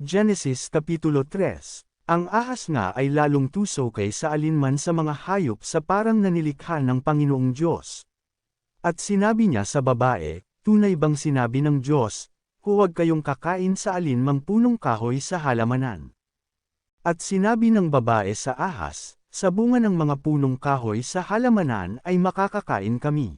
Genesis Kapitulo 3. Ang ahas nga ay lalong tuso kaysa alinman sa mga hayop sa parang nanilikha ng Panginoong Diyos. At sinabi niya sa babae, tunay bang sinabi ng Diyos, huwag kayong kakain sa alinmang punong kahoy sa halamanan. At sinabi ng babae sa ahas, sa bunga ng mga punong kahoy sa halamanan ay makakakain kami.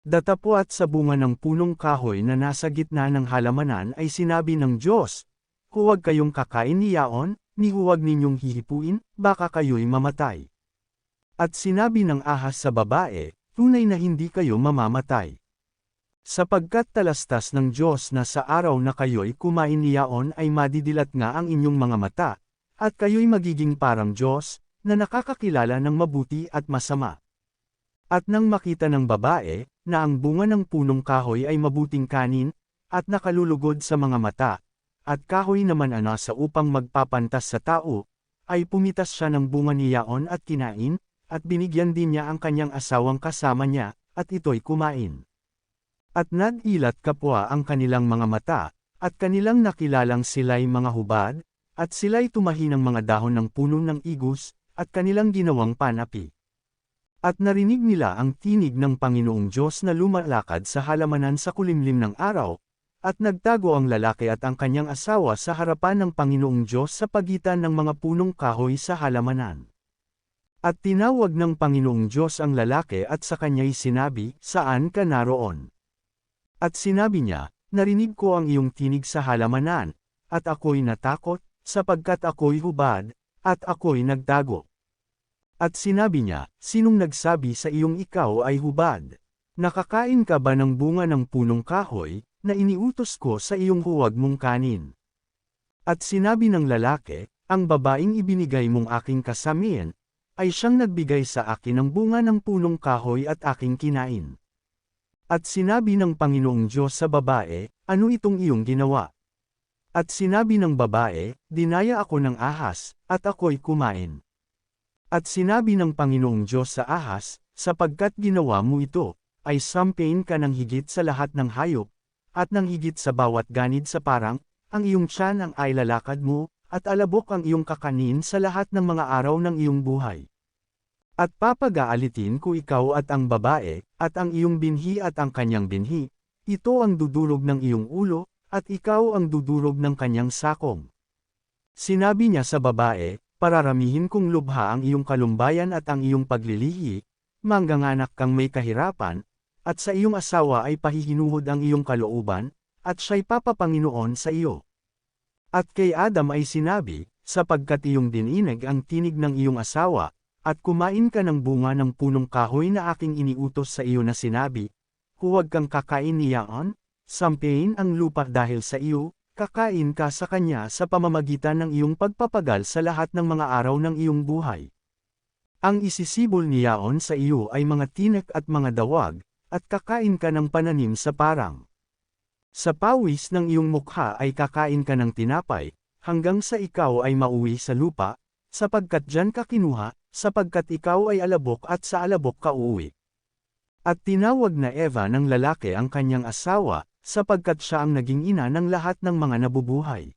Datapwat sa bunga ng punong kahoy na nasa gitna ng halamanan ay sinabi ng Diyos, huwag kayong kakain niyaon, ni huwag ninyong hihipuin, baka kayo'y mamatay. At sinabi ng ahas sa babae, tunay na hindi kayo mamamatay. Sapagkat talastas ng Diyos na sa araw na kayo'y kumain niyaon ay madidilat nga ang inyong mga mata, at kayo'y magiging parang Diyos, na nakakakilala ng mabuti at masama. At nang makita ng babae, na ang bunga ng punong kahoy ay mabuting kanin, at nakalulugod sa mga mata, at kahoy naman sa upang magpapantas sa tao, ay pumitas siya ng bunga niyaon at kinain, at binigyan din niya ang kanyang asawang kasama niya, at ito'y kumain. At nag-ilat kapwa ang kanilang mga mata, at kanilang nakilalang sila'y mga hubad, at sila'y tumahi ng mga dahon ng puno ng igus, at kanilang ginawang panapi. At narinig nila ang tinig ng Panginoong Diyos na lumalakad sa halamanan sa kulimlim ng araw, at nagtago ang lalaki at ang kanyang asawa sa harapan ng Panginoong Diyos sa pagitan ng mga punong kahoy sa halamanan. At tinawag ng Panginoong Diyos ang lalaki at sa kanya'y sinabi, saan ka naroon? At sinabi niya, narinig ko ang iyong tinig sa halamanan, at ako'y natakot, sapagkat ako'y hubad, at ako'y nagtago. At sinabi niya, sinong nagsabi sa iyong ikaw ay hubad? Nakakain ka ba ng bunga ng punong kahoy, na iniutos ko sa iyong huwag mong kanin? At sinabi ng lalaki, ang babaeng ibinigay mong aking kasamian, ay siyang nagbigay sa akin ng bunga ng punong kahoy at aking kinain. At sinabi ng Panginoong Diyos sa babae, ano itong iyong ginawa? At sinabi ng babae, dinaya ako ng ahas, at ako'y kumain. At sinabi ng Panginoong Diyos sa ahas, sapagkat ginawa mo ito, ay sampain ka ng higit sa lahat ng hayop, at nang higit sa bawat ganid sa parang, ang iyong tiyan ang ay lalakad mo, at alabok ang iyong kakanin sa lahat ng mga araw ng iyong buhay. At papag-aalitin ko ikaw at ang babae, at ang iyong binhi at ang kanyang binhi, ito ang dudurog ng iyong ulo, at ikaw ang dudurog ng kanyang sakong. Sinabi niya sa babae, pararamihin kong lubha ang iyong kalumbayan at ang iyong paglilihi, mangganganak kang may kahirapan, at sa iyong asawa ay pahihinuhod ang iyong kalooban, at siya'y papapanginoon sa iyo. At kay Adam ay sinabi, sapagkat iyong dininig ang tinig ng iyong asawa, at kumain ka ng bunga ng punong kahoy na aking iniutos sa iyo na sinabi, huwag kang kakain niyaon, sampain ang lupa dahil sa iyo, kakain ka sa kanya sa pamamagitan ng iyong pagpapagal sa lahat ng mga araw ng iyong buhay. Ang isisibol niyaon sa iyo ay mga tinik at mga dawag, at kakain ka ng pananim sa parang. Sa pawis ng iyong mukha ay kakain ka ng tinapay, hanggang sa ikaw ay mauwi sa lupa, sapagkat diyan ka kinuha, sapagkat ikaw ay alabok at sa alabok ka uuwi. At tinawag na Eva ng lalaki ang kanyang asawa, sapagkat siya ang naging ina ng lahat ng mga nabubuhay.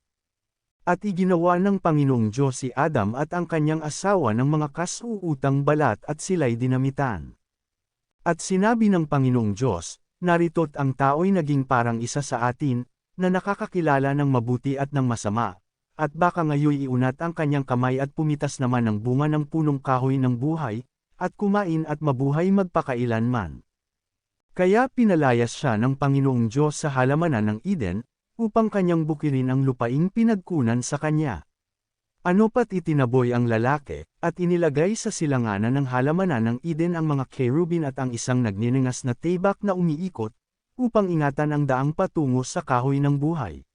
At iginawa ng Panginoong Diyos si Adam at ang kanyang asawa ng mga kasuutang balat at sila'y dinamitan. At sinabi ng Panginoong Diyos, narito't ang tao'y naging parang isa sa atin, na nakakakilala ng mabuti at ng masama, at baka ngayoy iunat ang kanyang kamay at pumitas naman ng bunga ng punong kahoy ng buhay, at kumain at mabuhay magpakailanman. Kaya pinalayas siya ng Panginoong Diyos sa halamanan ng Eden, upang kanyang bukirin ang lupaing pinagkunan sa kanya. Ano pat itinaboy ang lalaki, at inilagay sa silanganan ng halamanan ng Eden ang mga kerubin at ang isang nagniningas na tibak na umiikot, upang ingatan ang daang patungo sa kahoy ng buhay.